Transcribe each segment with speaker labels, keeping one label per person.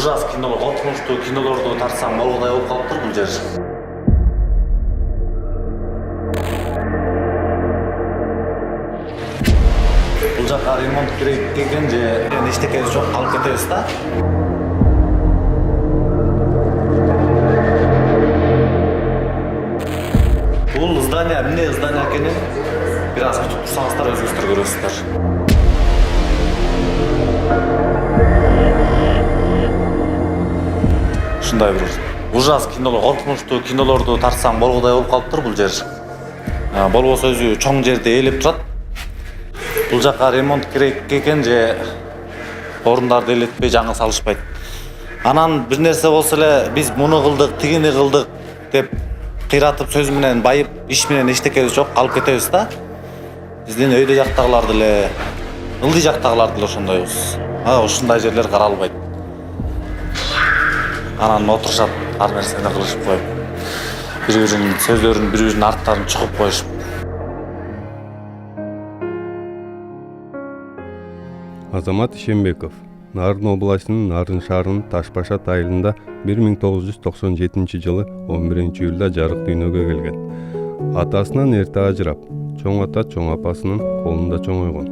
Speaker 1: ужас кинолор, коркунучтуу кинолорду тартсам болгодай болуп калыптыр бул жер. Бул жака ремонт керек экен же эчтекеси жок калып кетебиз да. Бул здание эмне здание экенин бир аз күтүп турсаңыздар өзүңүздөр көрөсүздөр. Ушундай бир ужас кинолор, коркунучтуу кинолорду тартсам болгодай болуп калыптыр бул жер. Болбосо өзү чоң жерде ээлеп турат. Бул жака ремонт керек экен же орундарды ээлетпей жаңы салышпайт. Анан бир нерсе болсо эле биз муну кылдык, тигини кылдык деп кыйратып сөз менен байып, иш менен эчтекеси жок калып кетебиз да. Биздин өйдө жактагылар деле, ылдый жактагылар деле ошондойбуз. Ушундай жерлер каралбайт. Анан отурушат, ар нерсени кылышып коюп, бири-биринин сөздөрүн, бири-биринин арттарын чугуп коюшуп.
Speaker 2: Азамат Ишенбеков Нарын областынын Нарын шаарынын Ташбашат айылында 1997 жылы 11 июлда жарык дүйнөгө келген. Атасынан эрте ажырап, чоң ата чоң апасынын колунда чоңойгон.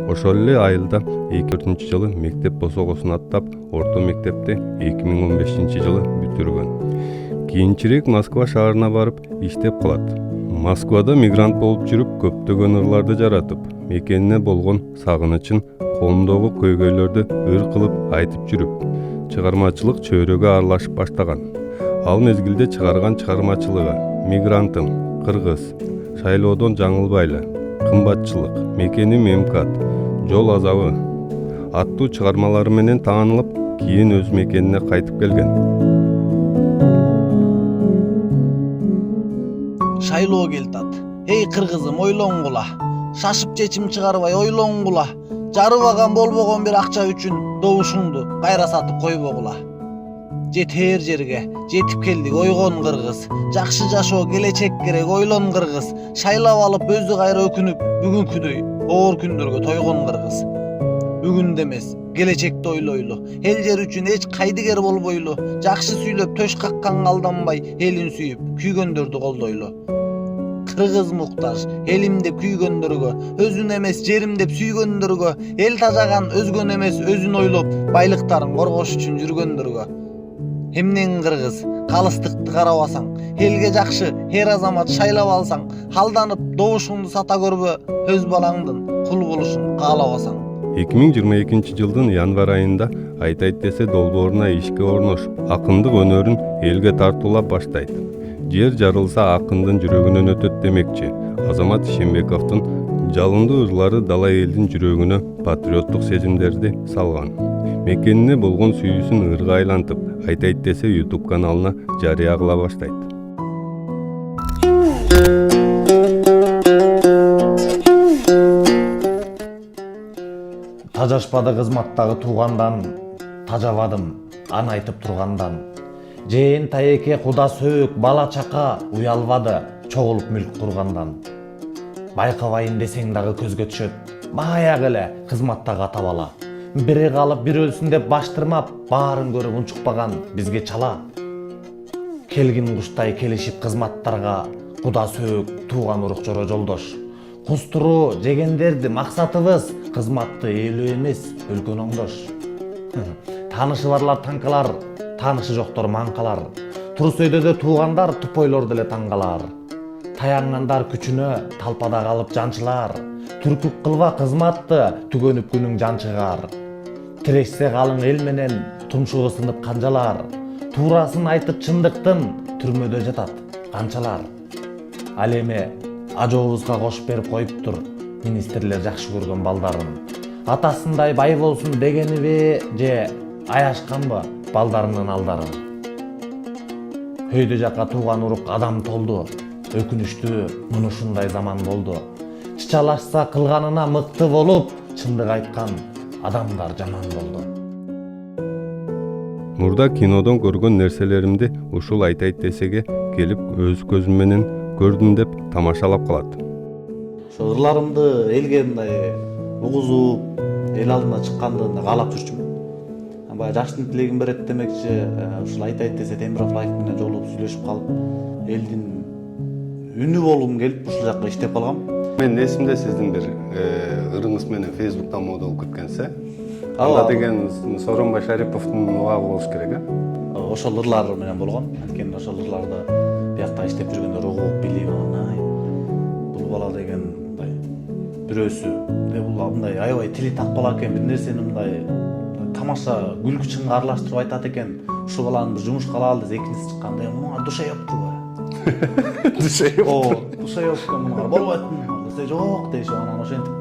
Speaker 2: Ошол эле айылда 2004 жылы мектеп босогосун аттап, орто мектепти 2015 жылы бүтүргөн. Кийинчерээк Москва шаарына барып иштеп калат. Москвада мигрант болуп жүрүп, көптөгөн ырларды жаратып, мекенине болгон сагынычын колундогу көйгөйлөрдү ыр кылып айтып жүрүп, чыгармачылык чөйрөгө аралашып баштаган. Ал мезгилде чыгарган чыгармачылыгы Мигрантым, Кыргыз, Шайлоодон жаңылбайлы, Кымбатчылык, Мекеним Эмкат, Жол азабы аттуу чыгармалары менен таанылып, кийин өз мекенине кайтып келген.
Speaker 3: Шайлоо келтат. Эй кыргызым, ойлоңгула. Шашып чечим чыгарбай ойлоңгула. Жарыбаган болбогон бир акча үчүн добушуңду кайра сатып койбогула. Жетер жерге жетип келдик, ойгон кыргыз. Жакшы жашоо келечек керек, ойлон кыргыз. Шайлап алып өзү кайра өкүнүп, бүгүнкүдөй оор күндөргө тойгон кыргыз. Бүгүндө эмес, келечекти ойлойлу. Эл жер үчүн эч кайдыгер болбойлу. Жакшы сүйлөп төш какканга алданбай, элин сүйүп, күйгөндөрдү колдойлу. Кыргыз муктаж, элим деп күйгөндөргө, өзүн эмес жерим деп сүйгөндөргө, эл тажаган өзгөн эмес өзүн ойлоп, байлыктарын коргош үчүн жүргөндөргө. Эмнең кыргыз, калыстыкты карабасаң, элге жакшы эр азамат шайлап алсаң, алданып добушуңду сата көрбө, өз балаңдын кул болушун каалабасаң.
Speaker 2: 2022 жылдын январь айында Айтайт десе долбооруна ишке орношуп, акындык өнөрүн элге тартуулап баштайт. Жер жарылса акындын жүрөгүнөн өтөт демекчи. Азамат Ишенбековдун жалындуу ырлары дала элдин жүрөгүнө патриоттук сезимдерди салган. Мекенине болгон сүйүүсүн ырга айлантып, Айтайт десе YouTube каналына жарыя кыла баштайт.
Speaker 1: Тажашпады кызматтагы туугандан, тажабадым аны айтып тургандан. Жээн тайеке куда сөөк бала чака уялбады чогулуп мүлк кургандан. Байкабайын десең дагы көзгө түшөт, баягы эле кызматтагы ата бала. Бири калып бир өлсүн деп баштырмап, баарын көрүп унчукпаган бизге чала. Келгин куштай келишип кызматтарга, куда сөөк тууган урук жоро жолдош. Кустуруу жегендерди максатыбыз, кызматты ээлөө эмес, өлкөн оңдош. Таанышы барлар танкалар, таанышы жоктор маңкалар. Турус өйдөдө туугандар тупойлор деле таңгалар. Таянгандар күчүнө талпада калып жанчылар. Түркүк кылба кызматты, түгөнүп күнүң жанчыгар. Тирешсе калың эл менен, тумшугу сынып канжалар. Туурасын айтып чындыктын, түрмөдө жатат канчалар. Ал эми ажообузга кошуп берип коюптур министрлер жакшы көргөн балдарын. Атасындай бай болсун дегениби же аяшканбы балдарынын алдарын. Өйдө жака тууган урук адам толду, өкүнүчтүү муну ушундай заман болду. Чычалашса кылганына мыкты болуп, чындык айткан адамдар жаман болду.
Speaker 2: Мурда кинодон көргөн нерселеримди ушул Айтайт десеге келип өз көзүм менен көрдүм деп тамашалап калат.
Speaker 1: Ошо ырларымды элге мындай угузуп, эл алдына чыкканды каалап жүрчүмүн.
Speaker 3: баягы жаштын тилегин берет демекчи, ушул айтайт десе Темиров Лайф менен жолугуп сүйлөшүп калып, элдин үнү болгум келип ушул жакка иштеп калгам.
Speaker 2: Мен эсимде сиздин бир ырыңыз менен Facebook'та мода болуп кеткенсе.
Speaker 3: Ооба.
Speaker 2: Анда деген Сооронбай Шариповдун убагы болуш керек,
Speaker 3: Ошол ырлар менен болгон. Анткени ошол ырларды биякта иштеп жүргөндөр угуп билип, бул бала деген мындай бирөөсү, бул мындай аябай тили так бала экен, бир нерсени мындай тамаша күлкү чынга аралаштырып айтат экен. Ушул баланы бир жумушка алалы десе экинчиси чыкканда муга душа ёпту. Душа ёпка муга болбойтмун десе жок дейшип, анан ошентип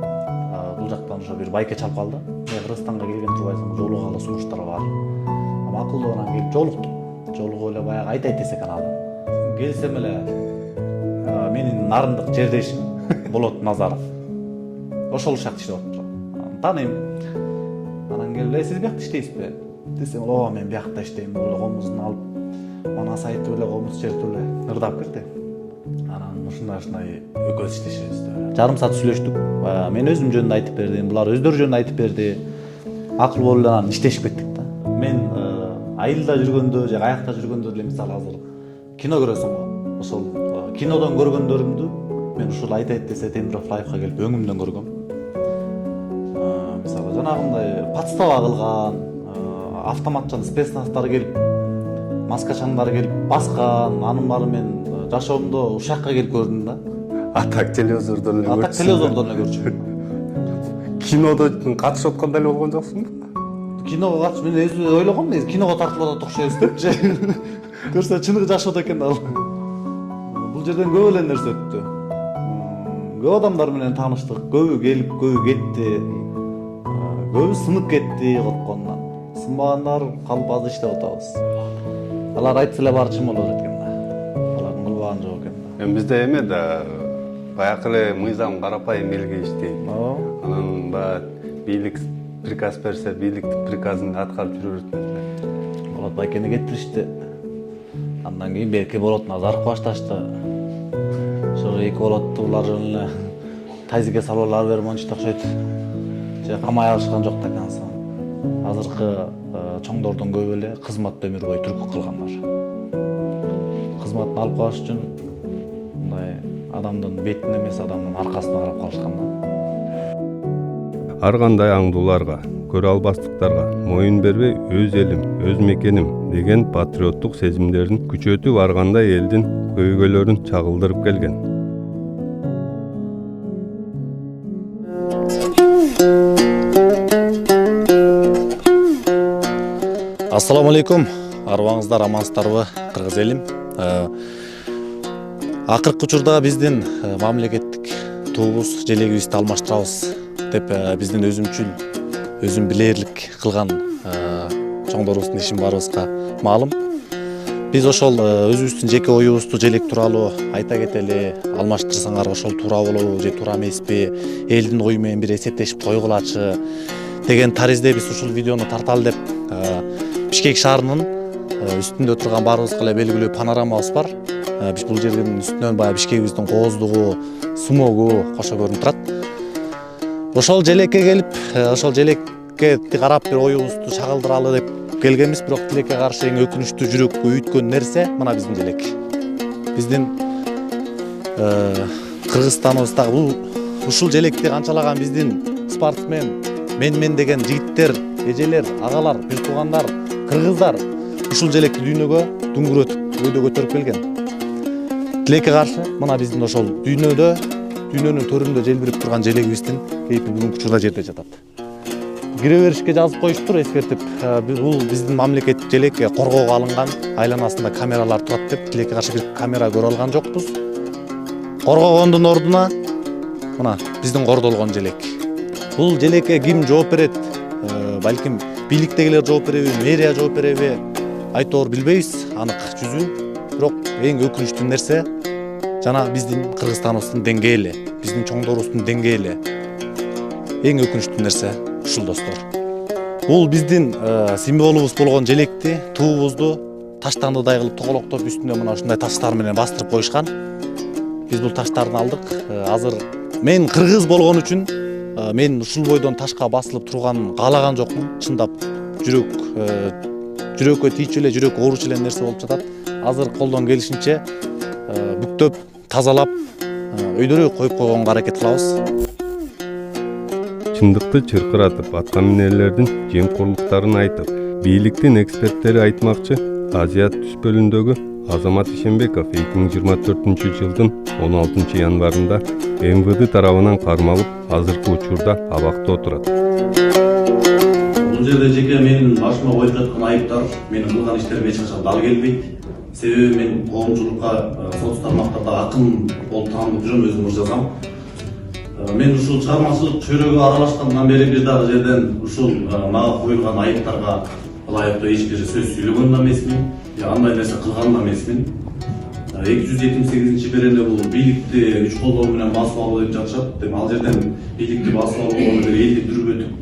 Speaker 3: бул жактан ошо бир байке чалып калды. Кыргызстанга келген турбайсың, жолугалы сунуштар бар. Макулдуу анан келип жолуктук. Жолугуп эле баягы айтайт десек анан келсем эле менин нарындык жердешим Болот Назаров. Ошол жакта иштеп атыптыр. Тааныйм. Анан келип, сиз биякта иштейсизби? Десем, ооба мен биякта иштейм. Бул комузун алып, манас айтып эле комуз чертип эле ырдап кирди. Анан ушундай экөөбүз иштешебиз деп. Жарым саат сүйлөштүк. Мен өзүм жөнүндө айтып бердим, булар өздөрү жөнүндө айтып берди. Акыл болуп эле анан иштешип кеттик да. Мен айылда жүргөндө же аякта жүргөндө деле мисалы азыр кино көрөсүң го. Ошол кинодон көргөндөрүмдү мен ушул айтайт десе Темиров Лайфка келип өңүмдөн көргөм. Мисалы жанагындай подстава кылган, автоматчан спецназдар келип, маскачаңдар келип баскан, анын баары мен жашоомдо ушакка келип көрдүм да.
Speaker 2: Атак телевизордон эле көрчү.
Speaker 3: Атак телевизордон эле көрчү.
Speaker 2: Кинодо катышып аткандай эле болгон жоксуңбу?
Speaker 3: Киного катышып мен өзү ойлогом, киного тартып атат окшойбуз депчи. Көрсө чыныгы жашоодо экен ал. Бул жерден көп эле нерсе өттү. Көп адамдар менен тааныштык, көбү келип, көбү кетти. Көбү сынып кетти корккондон. Сынбагандар калып азыр иштеп атабыз. Алар айтса эле баары чын болот экен да. Алардын кылбаганы жок экен да.
Speaker 2: Эми бизде эме да, баягы эле мыйзам карапайым элге иштейт. Анан баягы бийлик приказ берсе, бийликтин приказын аткарып жүрө берет.
Speaker 3: Болот байкени кетиришти. Андан кийин Берке Болот Назаров башташты. Ошо эки болотту булар жөн эле тайзиге салып алып бермөнчү окшойт. Же камай алышкан жок да экенсиң. Азыркы чоңдордун көбү эле кызматты өмүр бою түркү кылгандар. Кызматын алып калыш үчүн мындай адамдын бетине эмес, адамдын аркасына карап калышкан да.
Speaker 2: Ар кандай аңдууларга, көрө албастыктарга моюн бербей өз элим, өз мекеним деген патриоттук сезимдерин күчөтүп ар кандай элдин көйгөйлөрүн чагылдырып келген.
Speaker 3: Ассаламу алейкум, арыбаңыздар амансыздарбы, кыргыз элим. Акыркы учурда биздин мамлекеттик туубуз, желегибизди алмаштырабыз деп биздин өзүмчүл, өзүм билээрлик кылган чоңдорубуздун ишин баарыбызга маалым. Биз ошол өзүбүздүн жеке оюбузду желек тууралуу айта кетели, алмаштырсаңар ошол туура болобу же туура эмеспи, элдин ою менен бир эсептешип койгулачы деген таризде биз ушул видеону тарталы деп Бишкек шаарынын үстүндө турган баарыбызга эле белгилүү панорамабыз бар. Биз бул жердин үстүнөн баягы Бишкегибиздин кооздугу, смогу кошо көрүнүп турат. Ошол желекке келип, ошол желекке карап бир оюбузду чагылдыралы деп келгенбиз, бирок тилекке каршы эң өкүнүчтүү жүрөккө үйүткөн нерсе мына биздин желек. Биздин Кыргызстаныбызда ушул желекти канчалаган биздин спортсмен, мен деген жигиттер, эжелер, агалар, биз туугандар, кыргыздар ушул желекти дүйнөгө дүңгүрөтүп, өйдө көтөрүп келген. Тилекке каршы мына биздин ошол дүйнөнүн төрүндө желбирип турган желегибиздин кейпи бүгүнкү учурда жерде жатат. Кире беришке жазып коюштур, эскертип, бул биздин мамлекеттик желек коргоого алынган, айланасында камералар турат деп, тилекке каршы бир камера көрө алган жокпуз. Коргогондун ордуна мына биздин кордолгон желек. Бул желекке ким жооп берет? Балким бийликтегилер жооп береби, мэрия жооп береби? Айтоор билбейбиз, анык жүзүн. Бирок эң өкүнүчтүү нерсе жана биздин Кыргызстаныбыздын деңгээли, биздин чоңдорубуздун деңгээли. Эң өкүнүчтүү нерсе ушул достор. Бул биздин символубуз болгон желекти, туубузду таштандыдай кылып тоголоктоп үстүнө мына ушундай таштар менен бастырып коюшкан. Биз бул таштарды алдык. Азыр мен кыргыз болгон үчүн мен ушул бойдон ташка басылып турганын каалаган жокмун, чындап.
Speaker 4: жүрөккө тийчү эле жүрөк ооручу эле нерсе болуп жатат. Азыр колдон келишинче бүктөп тазалап өйдөрү коюп койгонго аракет кылабыз.
Speaker 2: Чындыкты чыркыратып аткан минелердин жемкорлуктарын айтып, бийликтин эксперттери айтмакчы, Азия түз бөлүндөгү Азамат Ишенбеков 2024 жылдын 16 январында МВД тарабынан кармалып, азыркы учурда абакта отурат.
Speaker 5: Бул жерде жеке менин башыма коюп жаткан айыптар менин кылган иштериме эч качан дал келбейт. Себеби мен коомчулукка соц тармактарда акын болуп таанылып жүрөм, өзүм жазам. Мен ушул чыгармачылык чөйрөгү аралашкандан бери бир дагы жерден ушул мага коюлган айыптарга ылайыктуу эч бир сөз сүйлөгөн да эмесмин, андай нерсе кылган да эмесмин. 278 беренде бул бийликти күч колдоо менен басып алуу деп жатышат. Ал жерден бийликти басып алууга бир элди дүрбөтүп,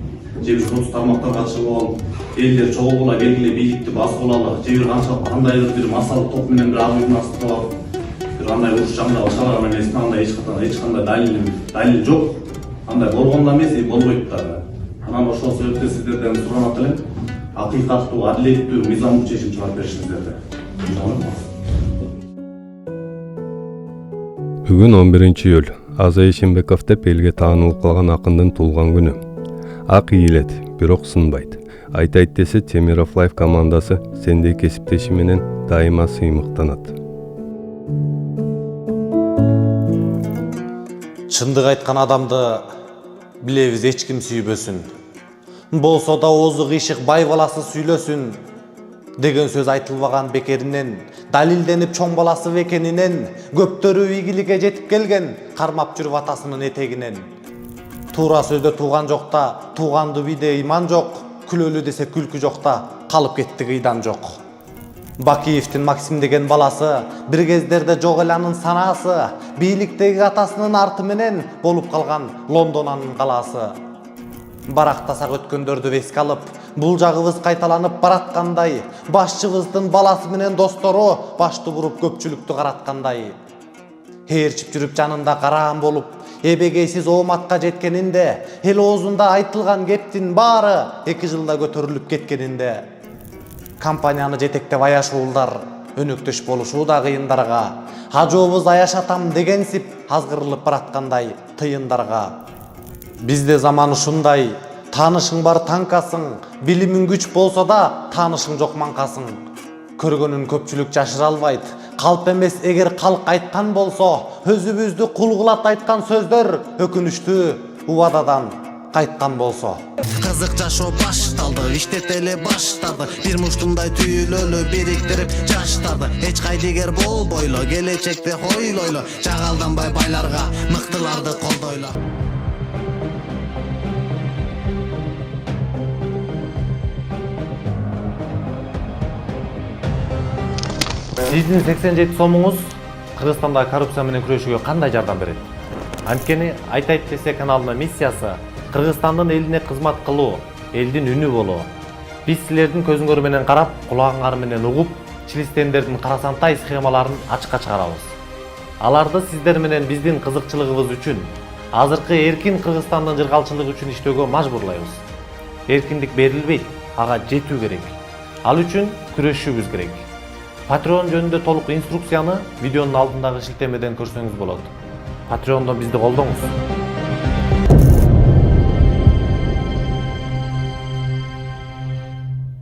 Speaker 5: же бир соц тармактарга чыгып алып, элдер чогулгула келгиле бийликти басып алалы, же бир кандайдыр бир масалык топ менен бир ак үйдүн астында барып бир андай уруш жаңдап чыгарган эмесмин. Андай эч кандай далил жок. Андай болгон да эмес, болбойт дагы. Анан ошол себептен сиздерден суранат элем, акыйкаттуу, адилеттүү, мыйзамдуу чечим чыгарып беришиңиздерди.
Speaker 2: Бүгүн 11-июль Азия Ишенбеков деп элге таанылып калган акындын туулган күнү. Ак ийилет, бирок сынбайт. Айтайт десе Темиров Лайф командасы сендей кесиптеши менен дайыма сыймыктанат.
Speaker 1: Чындык айткан адамды билебиз эч ким сүйбөсүн. Болсо да оозу кыйшык бай баласы сүйлөсүн деген сөз айтылбаган бекеринен, далилденип чоң баласы экенинен, көптөрү ийгиликке жетип келген, кармап жүрүп атасынын этегинен. Туура сөздө тууган жокта, тууганды бийде ыйман жок, күлөлү десе күлкү жокта, калып кетти кыйдан жок. Бакиевдин Максим деген баласы, бир кездерде жок эле анын санаасы, бийликтеги атасынын арты менен болуп калган Лондон анын калаасы. Барактасак өткөндөрдү эске алып, бул жагыбыз кайталанып бараткандай, башчыбыздын баласы менен достору башты буруп көпчүлүктү караткандай. Ээрчип жүрүп жанында караан болуп, эбегейсиз ооматка жеткенинде, эл оозунда айтылган кептин баары 2 жылда көтөрүлүп кеткенинде. Компанияны жетектеп аяшуулдар, өнөктөш болушууда кыйындарга, ажообуз аяшатам дегенсип азгырылып бараткандай тыйындарга. Бизде заман ушундай, таанышың бар танкасың, билимиң күч болсо да таанышың жок манкасың. Көргөнүн көпчүлүк жашыра албайт, калп эмес эгер калк айткан болсо, өзүбүздү кул кылат айткан сөздөр өкүнүчтүү убададан кайткан болсо.
Speaker 6: Кызык жашоо башталды, иштете эле баштарды, бир муштундай түйүлөлү бириктирип жаштарды. Эч кайдыгер болбойлу, келечекти ойлойлу, жагалданбай байларга, мыктыларды колдойлу.
Speaker 1: Сиздин 87 сомуңуз Кыргызстанда коррупция менен күрөшүүгө кандай жардам берет? Анткени Айтайт десе каналынын миссиясы Кыргызстандын элине кызмат кылуу, элдин үнү болуу. Биз силердин көзүңөр менен карап, кулагыңар менен угуп, чилистендердин карасантай схемаларын ачыкка чыгарабыз. Аларды сиздер менен биздин кызыкчылыгыбыз үчүн, азыркы эркин Кыргызстандын жыргалчылыгы үчүн иштөөгө мажбурлайбыз. Эркиндик берилбейт, ага жетүү керек. Ал үчүн күрөшүүбүз керек. Patreon жөнүндө толук инструкцияны видеонун алдындагы шилтемеден көрсөңүз болот. Patreon'дон бизди колдоңуз.